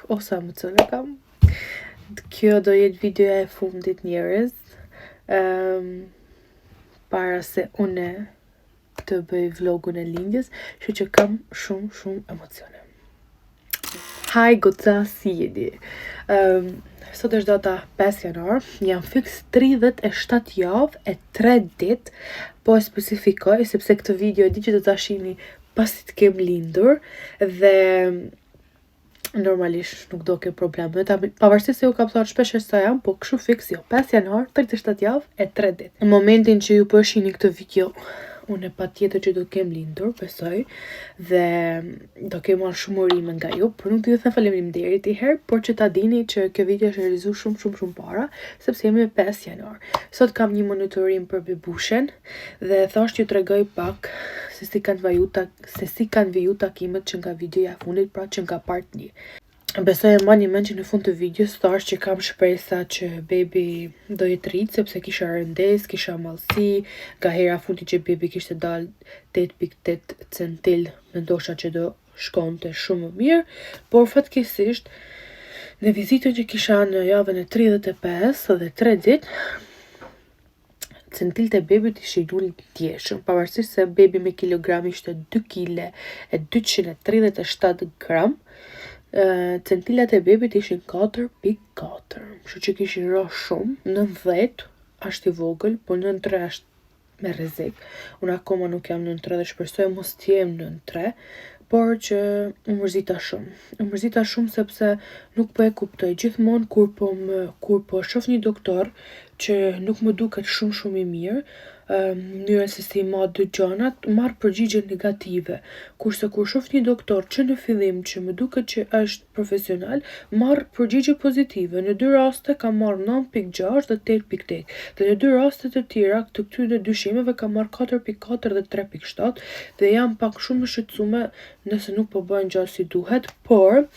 ose emocione kam. Kjo do jetë videoja e fundit njerëz, para se une të bëj vlogun e lindjes, kështu që kam shumë emocione. Hi goca, si jeni? Sot është data 5 janar, jam fiks 37 javë e 3 ditë, po e specifikoj sepse këtë video e di që do ta shihni pasi të kem lindur dhe normalisht nuk do ke problem. Pavarësisht se ju kam thënë shpesh sa jam, po kështu fiks jo. 5 janar, 37 javë e 3 ditë. Në momentin që ju po shihni këtë video, unë patjetër që do kem lindur, besoj, dhe do kem marrë shumë urime nga ju, por nuk do ju them faleminderit i herë, por që ta dini që kjo video është realizuar shumë para, sepse jemi 5 janar. Sot kam një monitorim për bebushen dhe thashë t'ju tregoj pak se si kanë viju takimet që nga videoja e fundit, pra që nga part 1. Besoj e mbani mend që në fund të videos thash që kam shpresa që bebi do jetë rrit sepse kisha rëndes, kisha mallësi, nga hera fundi që bebi kishte dalë 8.8 centil, mendosha që do shkonte shumë më mirë, por fatkeqësisht në vizitën që kisha në javën e 35 dhe 3 ditë, centilt e bebit ishin ulë ndjeshëm, pavarësisht se bebi me kilogram ishte 2 kg e 237 gram, centilat e bebit ishin 4.4, kështu që kishin rrah shumë. 9-10 është i vogël, po 9-3 është me rrezik. Unë akoma nuk jam 9-3 dhe shpresoj mos t'jem 9-3, por që u mërzita shumë. U mërzita shumë sepse nuk po e kuptoj. Gjithmonë kur po shoh një doktor që nuk më duket shumë i mirë, mënyra se si ma dëgjonat, marr përgjigje negative. Kurse kur shoh një doktor që në fillim që më duket që është profesional, marr përgjigje pozitive. Në 2 raste kam marrë 9.6 dhe 8.8. Dhe në 2 rastet e tjera të këtyre dyshimeve kam marrë 4.4 dhe 3.7 dhe jam pak shumë e shqetësume nëse nuk po bëjnë gjë si duhet, por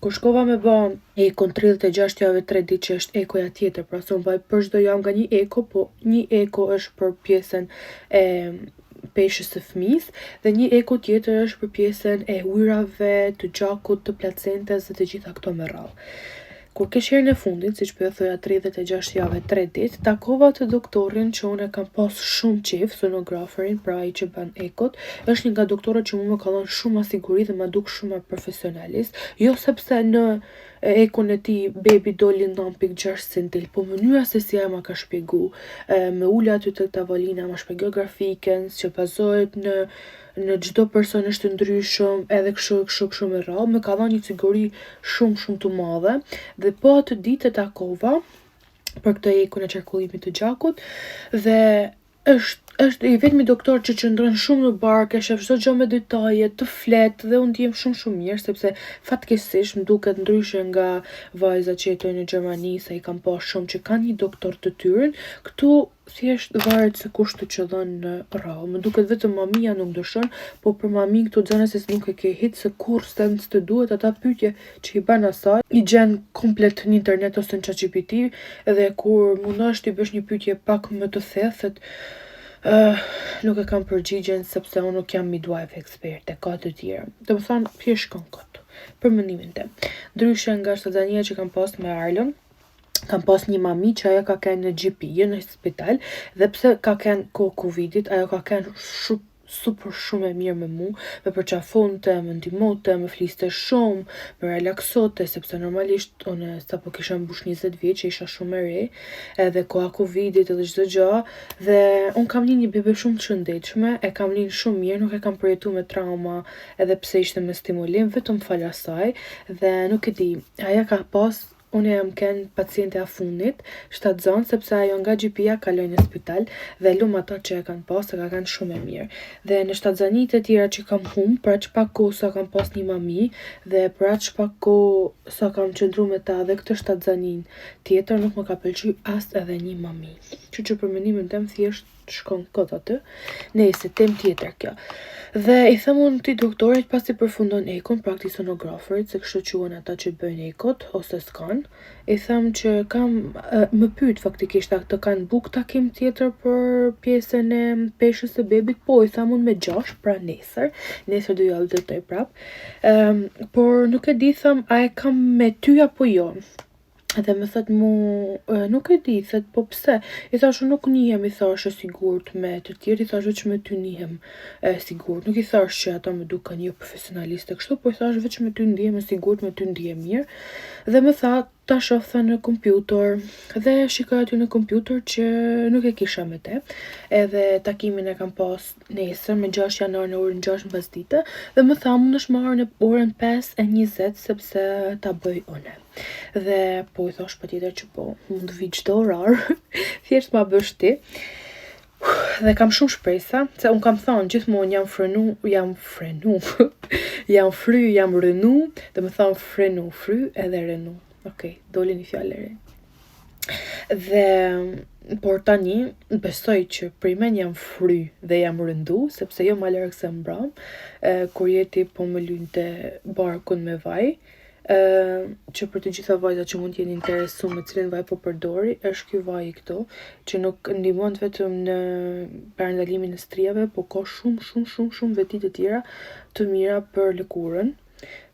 kur shkova me bë ekon 36 javë 3 ditë që është ekoja tjetër, pra se unë vaj për çdo javë nga një eko, po një eko është për pjesën e peshës së fëmisë dhe një eko tjetër është për pjesën e ujrave, të gjakut, të placentës dhe të gjitha këto me radhë. Kur kesh herën e fundit, siç po e thoja 36 javë 3 ditë, takova të doktorin që unë kam pas shumë qejf, sonograferin, pra ai që bën ekot, është një nga doktorët që më ka dhënë shumë siguri dhe ma duk shumë profesionalist, jo sepse në ekun e tij bebi doli 9.6 centil, po mënyra se si ai ma ka shpjegu, me ul aty tek tavolina, ma shpjegoi grafikën, që bazohet në çdo person është ndryshëm, edhe kështu me radhë, më ka dhënë një siguri shumë të madhe dhe po atë ditë e takova për këtë ekun e qarkullimit të gjakut dhe është i vetmi doktor që qëndron shumë në barkë, e shef çdo gjë me detaje, të flet dhe unë ndihem shumë mirë sepse fatkeqësisht më duket ndryshe nga vajzat që jetojnë në Gjermani, se i kam pas shumë që kanë një doktor të tyren, këtu thjesht varet se kush të qëllon në radhë. Më duket vetëm mamia nuk dëshon, po për mamin këto gjëra se nuk e ke hit se kur s'të duhet ata pyetje që i bën asaj, i gjen komplet në internet ose në ChatGPT dhe kur mundosh ti bësh një pyetje pak më të thellët, nuk e kam përgjigjen sepse unë nuk jam midwife eksperte, ka të tjera. Domethënë thjesht shkon kot. Për mendimin tim. Ndryshe nga shtazania që kam pas me Arlon, kam pas një mami që ajo ka qenë në GP, në spital, dhe pse ka qenë kohë Covidit, ajo ka qenë shumë e mirë me mu, me përqafonte, me ndihmonte, me fliste shumë, me relaksote, sepse normalisht unë sapo kisha mbush 20 vjeç, isha shumë e re, edhe koha Covidit edhe çdo gjë, dhe unë kam një bebe shumë të shëndetshme, e kam lind shumë mirë, nuk e kam përjetuar me trauma, edhe pse ishte me stimulim, vetëm fal asaj, dhe nuk e di, ajo ka pas. Unë jam kënë paciente a fundit, shtatzon, sepse ajo nga GP-ja kaloj në spital dhe lum ata që e kanë pas, se ka kanë shumë e mirë. Dhe në shtatzanit e tjera që kam hum, për aq pak kohë sa kam pas një mami, dhe për aq pak kohë sa kam qëndru me ta dhe këtë shtatzanin tjetër, nuk më ka pëlqy as edhe një mami. Që për mendimin tem thjesht shkon kot aty. Nëse tem tjetër kjo. Dhe i them unë ti doktorit pasi përfundon ekon, pra këtij sonograferit, se kështu quhen ata që bëjnë ekot ose skan. I them që më pyet faktikisht të kanë buk takim tjetër për pjesën e peshës së bebit, po i them unë me 6, pra nesër do ja udhëtoj prap. Por nuk e di, them, a e kam me ty apo jo. Edhe më thot mu, nuk e di, thot, po pse? I thash, nuk njihem, i thash, e sigurt me të tjerë, i thash veç me ty njihem sigurt. Nuk i thash që ata më duken jo profesionaliste kështu, po i thash veç me ty ndihem e sigurt, me ty ndihem mirë. Dhe më tha, ta shoh në kompjuter, dhe shikoj aty në kompjuter që nuk e kisha me te. Edhe takimin e kam pas nesër me 6 janar në orën 6 mbasdite, dhe më tha mundesh marrë në orën 5:20 sepse ta bëj une. Dhe po i thash patjetër që po, mund vi çdo orar, thjesht ma bësh ti. Dhe kam shumë shpresa, se unë kam thonë gjithmonë jam fry, jam rënu, dhe më thonë frenu, fry edhe rënu. Okej, doli një fjalë e re. Dhe por tani besoj që primen jam fry dhe jam rëndu, sepse jo ma larg se mbram, kur jeti po më lynte barkun me vaj, që për të gjitha vajzat që mund t'jeni interesuar me cilin vaj po përdori, është ky vaj i këtu, që nuk ndihmon vetëm në parandalimin e strijave, po ka shumë veti të tjera të mira për lëkurën.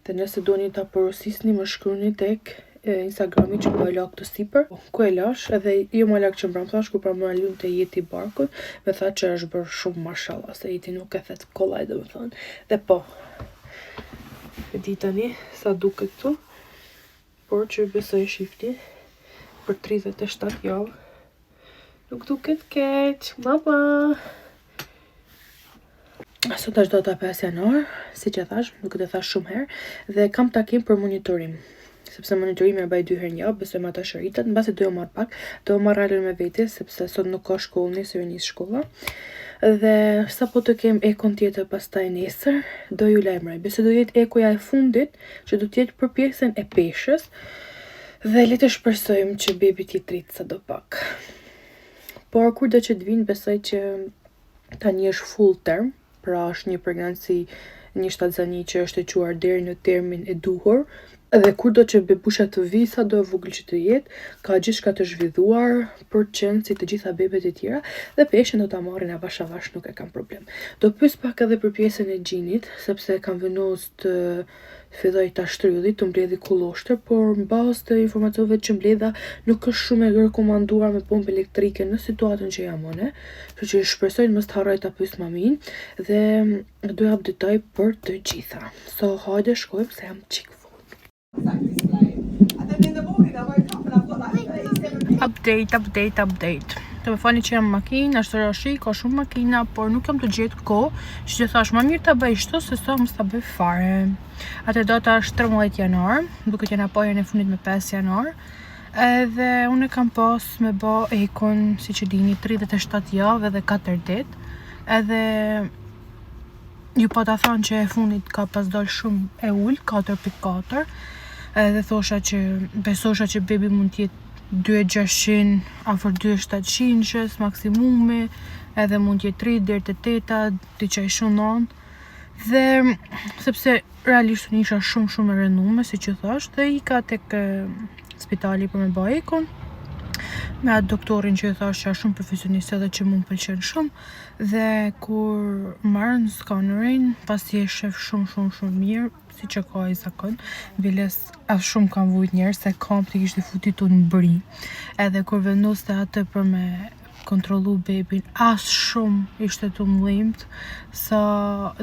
Dhe nëse doni ta porosisni, më shkruani tek Instagrami që po e la këtë sipër, ku e lash, edhe jo më larg që mbram thash, ku pra më lynte jeti barkun, me tha që është bërë shumë mashallah, se jeti nuk e thet kollaj, domethënë. Dhe po, e di tani sa duket këtu, por që besoj shifti për 37 javë nuk duket keq. Mama! Sot është data 5 janar, si që thash, nuk e thash shumë herë, dhe kam takim për monitorim. Sepse monitorimi e baj 2 herë në javë, besoj me ata shëritet, mbasi do jo marr pak, do jo marr ralën me vete, sepse sot nuk ka shkollë, nesër nis shkolla. Dhe sa po të kem ekon tjetër pastaj nesër, do ju lajmëroj. Besoj do jetë ekoja e fundit, që do t'jetë për pjesën e peshës, dhe le të shpresojmë që bebi t'i trit sadopak. Por kur do që t'vinë, besoj që tani është full term, pra është një pregnancy, një shtatzani që është e quar deri në termin e duhur, edhe kur do që bebusha të vi, sa do e vogël që të jetë, ka gjithçka të zhvilluar për qenë si të gjitha bebet e tjera, dhe peshën do ta marrin avash avash, nuk e kam problem. Do pyes pak edhe për pjesën e gjinit, sepse kam vendos të filloj ta shtrydhi, të mbledhi kulloshtër, por mbas të informacioneve që mbledha, nuk është shumë e rekomanduar me pompë elektrike në situatën që jam unë, kështu që shpresoj mos të harroj ta pyes mamin, dhe do ja updatoj për të gjitha. So hajde shkojmë se jam çik. Update. Të më fani që jam makinë, është rashi, ka shumë makina, por nuk jam të gjetë kohë, që që thash, ma mirë të bëj shto, se sa mos të bëj fare. Atë data është 13 janar, duke që në pojën e fundit me 5 janar, edhe unë kam pas me bë ekon, si që dini, 37 javë edhe 4 ditë, edhe ju po ta thonë që e fundit ka pas dal shumë e ullë, 4.4, edhe besosha që bebi mund t'jetë 2600 afër 2700 maksimumi, edhe mund t'jetë 3 deri te 8, diçka shumë non. Dhe sepse realisht unë isha shumë e rënume, si që thash, dhe ika tek spitali për me bë ekon, me atë doktorin që i thash që është shumë profesionist edhe që mund pëlqen shumë, dhe kur marrën skanerin, pasi e shef shumë mirë, si që ka i zakon, biles as shumë kam vujt njerë, se kam të kishtë i futit unë bëri, edhe kur vendos të atë për me kontrolu bebin, as shumë ishte të mlimt, sa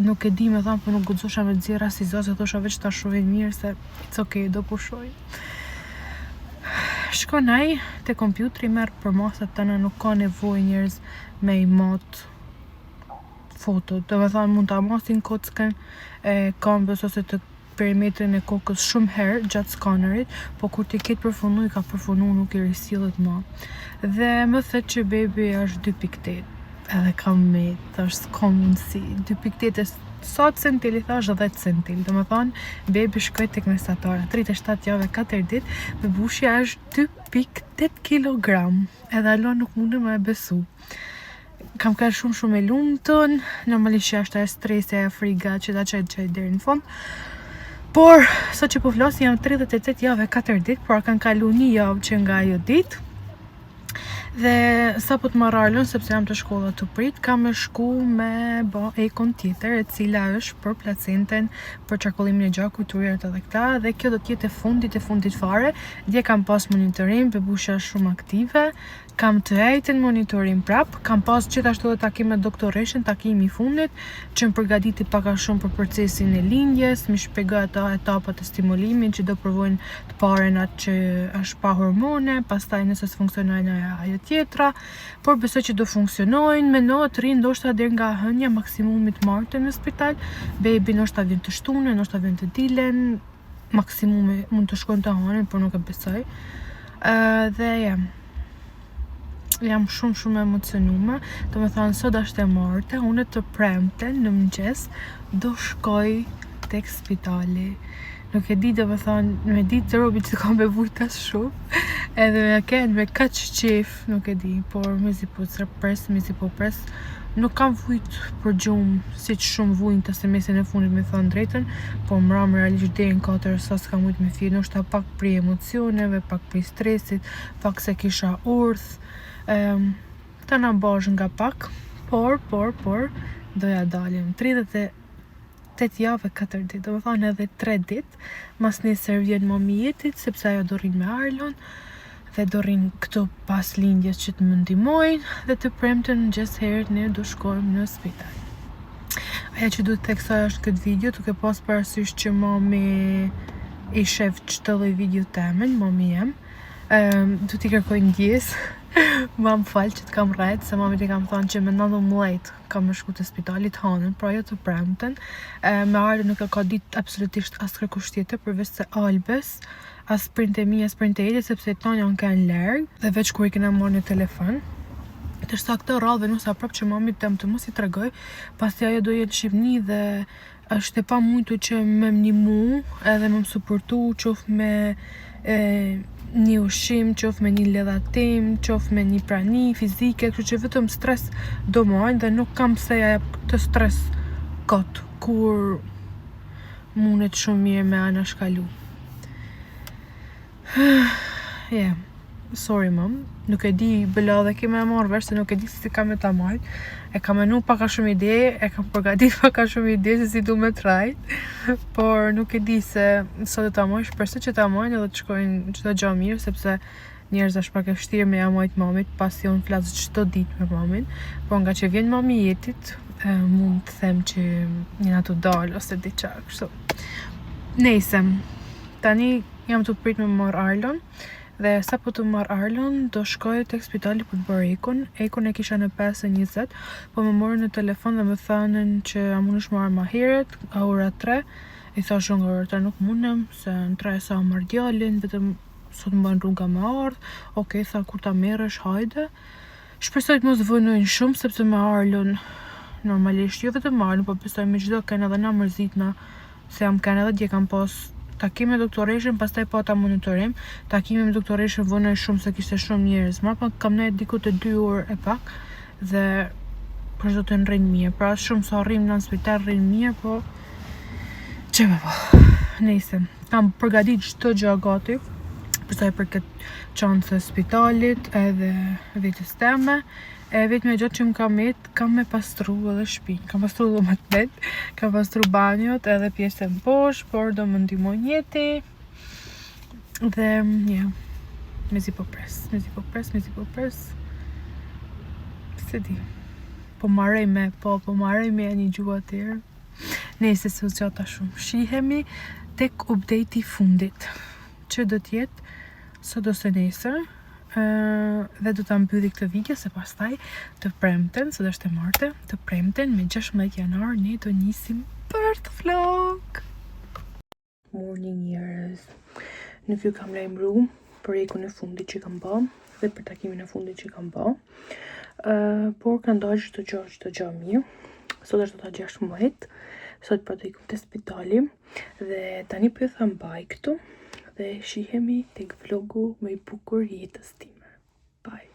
nuk e di me thamë, për nuk gudzosha me dzira si zose, thosha veç ta shohin mirë, se it's okay, do pushoj. Shkonaj te kompjutri, merë për masat tëna, nuk ka nevoj njerëz me i mot foto, do me thamë mund të amasin kockën e kambës ose të perimetrin e kokës shumë herë gjatë skanerit, po kur t'i ketë përfunu, i ka përfunu, nuk i risillet ma. Dhe më thet që bebi është 2.8, edhe kam me, thash s'ka mundësi, 2.8 e sa centil, i thash 10 centil, do me thanë, bebi shkoj tek mesatara, 37 jave 4 dit, bebushja është 2.8 kilogram, edhe alo nuk mundu me besu. kam kërë shumë e lumtun, normalisht që është e stresi e friga që ta qaj deri në fund. Por, sot që po flas jam 38 javë e 4 ditë, por kanë kalu 1 javë që nga ajo ditë. Dhe sa po të marr Arlon, sepse jam të shkolla të prit, kam me shku me bo ekon tjetër, e cila është për placenten, për qarkullimin e gjakut, urirat edhe këta, dhe kjo do t'jetë e fundit fare. Dje kam pas monitorim, bebusha është shumë aktive, kam të ejten monitorim prap, kam pas gjithashtu dhe takim me doktoreshën, takimi I fundit, që më përgatiti paka shumë për procesin e lindjes, më shpjegoi ato etapat e stimulimit që do provojnë të paren atë që është pa hormone, pastaj nëse s'funksionojnë ajo tjetra, por besoj që do funksionojnë, me natë rrinë ndoshta deri nga hënja maksimumit martën në spital, baby ndoshta vjen të shtunë, ndoshta vjen të dilen, maksimumi mund të shkojnë të hanin, por nuk e besoj. Dhe jam shumë emocionume, do me thonë sot është e martë, unë të premten në mëngjes do shkoj tek spitali. Nuk e di, do me thonë, me ditë të robi që kam me vujta shumë, edhe me kenë me kaq qef, nuk e di, por mezi po pres, nuk kam vujt për gjumë, si që shumë vujnë të se mesin e fundit me thonë drejten, por më ramë realisht dhe në 4 sa s'kam vujt me fjetë, nështë pak pri emocioneve, pak pri stresit, pak se kisha urth, të na bash nga pak, por, doja dalim 38 javë e 4 ditë, do me thonë edhe 3 ditë, mas nesër vjen mami jetit, sepse ajo do rrinë me Arlon, dhe do rrinë këto pas lindjes që të më ndihmojnë, dhe të premten mëngjes herët ne do shkojmë në spital. Aja që duhet të theksoj është këtë video, duke pas parasysh që mami I shef çdo lloj video temen, mami jem, du t'i kërkoj ndjes, ma më falë që t'kam rrejt, se mami t'i kam thonë që me 19 kam me shku të spitalit hanën, pra jo të premten. Me Arlon nuk e ka ditë absolutisht as kërkush tjetër, përveç se Albes, as printe mi, as printe Eli, sepse ton janë kanë lërgë, dhe veç kur I kena marrë në telefon. Tërsa këtë rrallë venusa prap që mami tem të mos I tregoj, pasi ajo do jetë në Shqipni dhe është e pa mujtu që me m'nimu edhe me m'suportu, qof me një ushqim, qof me një ledhatim, qof me një prani fizike, kështu që vetëm stres do marrë dhe nuk kam se ja këtë stres kot, kur mundet shumë mirë me ana shkalu. Sorry mom, nuk e di bëlla dhe kime e marrë vesh se nuk e di si kam e ta marrë. E kam menu paka shumë ide, e kam përgatit paka shumë ide se si du me trajt, por nuk e di se sot do ta marrë, shpresoj që ta marrë edhe të shkojnë çdo gjë mirë, sepse njerëz është pak e vështirë me ja majt mamit, pasi unë flas çdo ditë me mamin, por nga që vjen mami jetit, mund të them që jena të dalë ose diçka kështu. Nejse, tani jam të prit me marr Arlon. Dhe sa po të marr Arlon, do shkoj tek spitali për të bërë ekon e kisha në 5:20, po më morën në telefon dhe më thanën që a mundesh marr ma heret, a ora 3, I thashë nga ora 3 nuk mundem, se në 3 sa marr djalin, vetëm sot më bën rruga me ardh, okej, tha kur ta merresh, hajde. Shpresoj të mos vënojnë shumë, sepse me Arlon, normalisht, jo vetëm Arlon, po besoj me çdo kanë edhe na mërzitna, se jam kanë edhe dje kam pas takim me doktoreshën, pastaj pata monitorim. Takimi me doktoreshën vënoj shumë se kishte shumë njerëz. Mrapa kam nejt diku të 2 orë e pak dhe për çdo të rrin mirë. Pra shumë sa rrim në spital rrin mirë, po çe me po. Nejse, kam përgatit çdo gjë gati për sa I përket çantës së spitalit edhe vetes teme. Vetëm e gjatë që më kam me pastru edhe shtëpinë. Kam pastru dhomët, kam pastru banjot edhe pjesën poshtë, por do më ndihmoj njeti. Dhe, mezi po pres. Se di. Po marrej me një gjuhë atëherë. Nëse se u qata shumë. Shihemi tek update I fundit. Që do t'jetë sot ose nesër. Dhe do ta mbylli këtë video se pastaj të premten, sot është e martë, të premten me 16 janar ne do nisim për të vlog. Morning njerëz. Nuk ju kam lajmëruar për ekun e fundit që kam bë dhe për takimin e fundit që kam bë. Por kanë dalë çdo gjë mirë. Sot është data 16, sot pra do ikum te spitali dhe tani po ju them bye këtu. Dhe shihemi tek vlogu më I bukur jetës time. Bye.